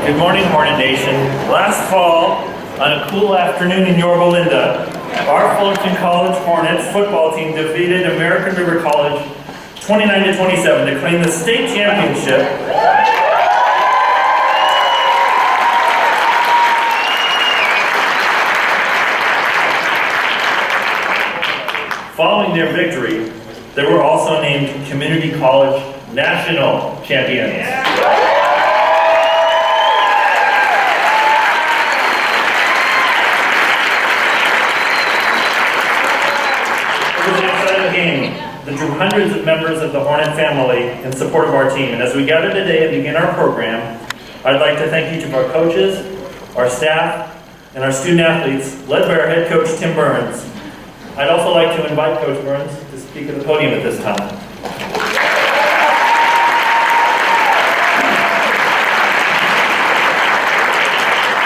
Good morning, Hornet Nation. Last fall, on a cool afternoon in Yorba Linda, our Fullerton College Hornets football team defeated American River College 29-27 to claim the state championship. Following their victory, they were also named Community College National Champions. Game that drew hundreds of members of the Hornet family in support of our team. And as we gather today and begin our program, I'd like to thank each of our coaches, our staff, and our student athletes, led by our head coach, Tim Burns. I'd also like to invite Coach Burns to speak at the podium at this time.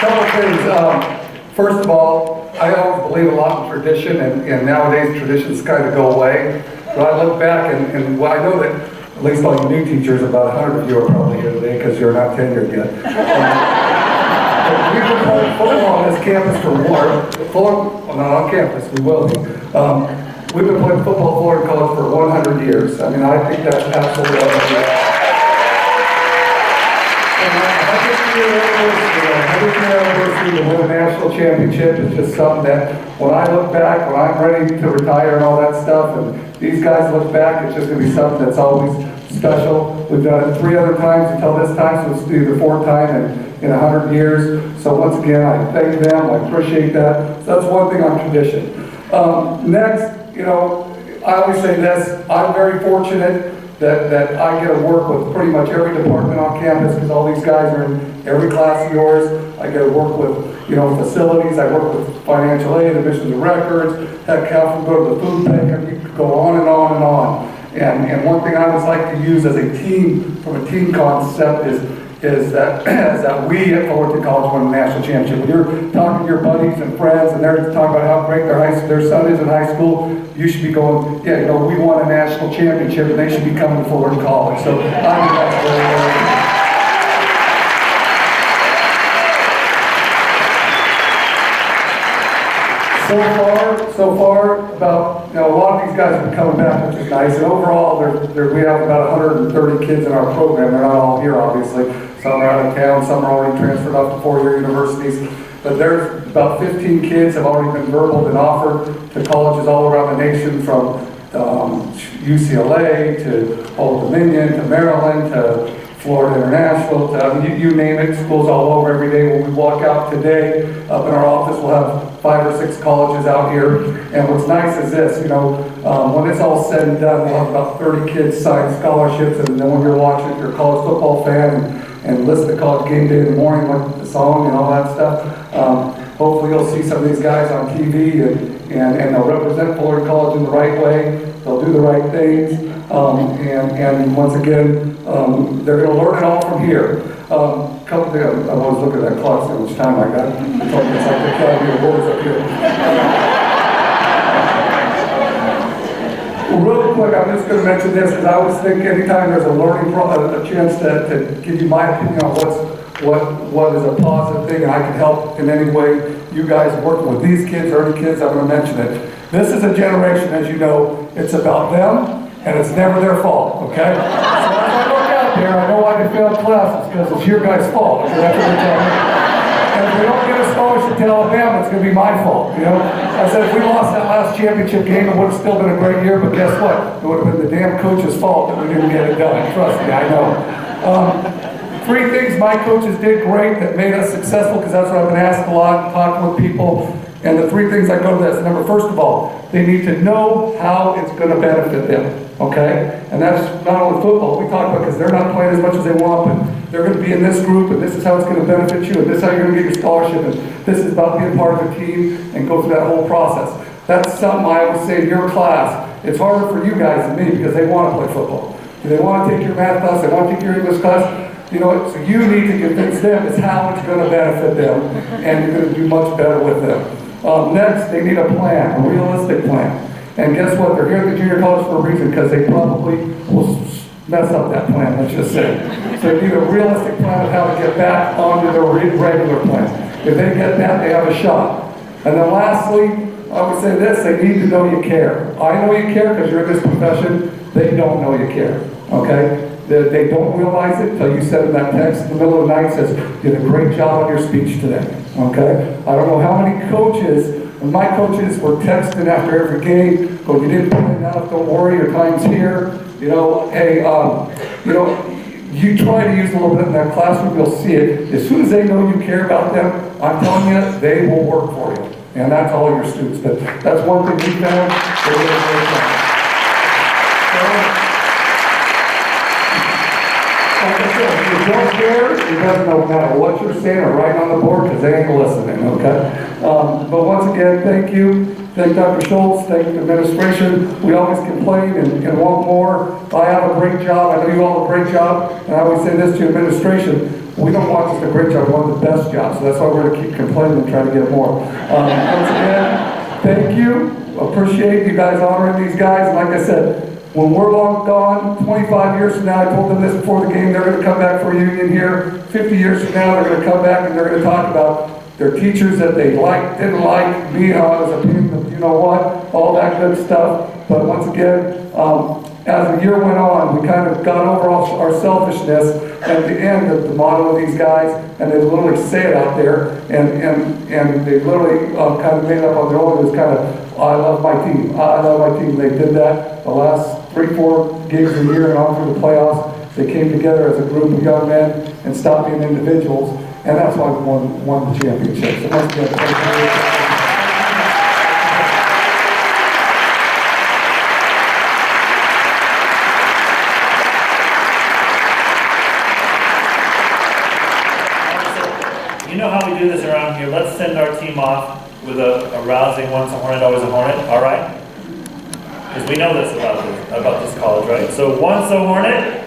Couple things. First of all, I always believe a lot in tradition, and nowadays traditions kind of go away. But I look back, and well, I know that at least all you new teachers, about 100 of you are probably here today because you're not tenured yet. We've been playing football on this campus for well, not on campus, we will be. We've been playing football at Fullerton College for 100 years. I mean, I think that's absolutely unreal. To win a national championship is just something that when I look back, when I'm ready to retire and all that stuff, and these guys look back, it's just going to be something that's always special. We've done it 3 other times until this time, so it's the 4th time in 100 years. So once again, I thank them, I appreciate that. So that's one thing on tradition. Next, you know, I always say this, I'm very fortunate that I get to work with pretty much every department on campus because all these guys are in every class of yours. I get to work with, you know, facilities. I work with financial aid, admissions and records, heck, have to go to the food bank, and you could go on and on and on. And one thing I always like to use as a team, from a team concept, is that we at Fullerton College won the national championship. When you're talking to your buddies and friends and they're talking about how great their son is in high school, you should be going, yeah, you know, we won a national championship and they should be coming to Fullerton College. So I think that's very So far, about, you know, a lot of these guys have been coming back, which is nice. And overall, we have about 130 kids in our program. They're not all here, obviously. Some are out of town, some are already transferred off to 4-year universities. But there's about 15 kids have already been verbal and offered to colleges all around the nation, from UCLA to Old Dominion to Maryland to Florida International, to, you name it, schools all over. Every day when we walk out today, up in our office, we'll have 5 or 6 colleges out here. And what's nice is this, you know, when it's all said and done, we'll have about 30 kids sign scholarships, and then when you're watching, if you're a college football fan and listen to College Game Day in the morning with the song and all that stuff, hopefully you'll see some of these guys on TV and they'll represent Fullerton College in the right way. They'll do the right things. And once again, they're going to learn it all from here. Couple things, I always look at that clock, see how much time I got. It's like the Academy Awards up here. Real quick, I'm just going to mention this because I always think anytime there's a chance to give you my opinion on what is a positive thing, and I can help in any way you guys working with these kids or any kids, I'm going to mention it. This is a generation, as you know, it's about them, and it's never their fault, okay? So as I look out there, I know why they failed classes, because it's your guys' fault. Okay? That's what they're telling me. And if we don't get a scholarship to Alabama, it's going to be my fault, you know? I said, if we lost that last championship game, it would have still been a great year, but guess what? It would have been the damn coach's fault that we didn't get it done. Trust me, I know. 3 things my coaches did great that made us successful, because that's what I've been asked a lot, talking with people. And the 3 things I go to this. Number, first of all, they need to know how it's going to benefit them, okay? And that's not only football we talk about, because they're not playing as much as they want, but they're going to be in this group, and this is how it's going to benefit you, and this is how you're going to get your scholarship, and this is about being part of a team and go through that whole process. That's something I always say in your class. It's harder for you guys than me, because they want to play football. They want to take your math class, they want to take your English class. You know, so you need to convince them it's how it's going to benefit them, and you're going to do much better with them. Next, they need a plan, a realistic plan. And guess what? They're here at the junior college for a reason, because they probably will mess up that plan, let's just say. So you need a realistic plan of how to get back onto the regular plan. If they get that, they have a shot. And then lastly, I would say this, they need to know you care. I know you care because you're in this profession. They don't know you care, okay? They don't realize it until you send them that text in the middle of the night that says, you did a great job on your speech today, okay? I don't know how many coaches, and my coaches were texting after every game, go, you didn't put it enough, don't worry, your time's here. You know, hey, you know, you try to use a little bit in that classroom, you'll see it. As soon as they know you care about them, I'm telling you, they will work for you. And that's all your students. But that's one thing we found. They did a great job. Like I said, if you don't care, it doesn't matter what you're saying or writing on the board because they ain't listening, okay? But once again, thank you. Thank Dr. Schultz, thank the administration. We always complain and want more. I have a great job. I know you all have a great job. And I always say this to administration. We don't want just a great job, we want the best job. So that's why we're going to keep complaining and try to get more. Once again, thank you. Appreciate you guys honoring these guys. And like I said, when we're long gone, 25 years from now, I told them this before the game, they're going to come back for a reunion here. 50 years from now, they're going to come back and they're going to talk about their teachers that they liked, didn't like, me, how I was a opinion, you know what, all that good stuff. But once again, as the year went on, we kind of got over our selfishness at the end of the motto of these guys, and they literally say it out there, and they literally kind of made it up on their own. It was kind of, I love my team, I love my team. They did that the last 3-4 gigs a year and on through the playoffs. They came together as a group of young men and stopped being individuals, and that's why we won the championship. So once again, thank you. You know how we do this around here. Let's send our team off with a rousing once a Hornet, always a Hornet, all right? Because we know this about this college, right? So once a Hornet,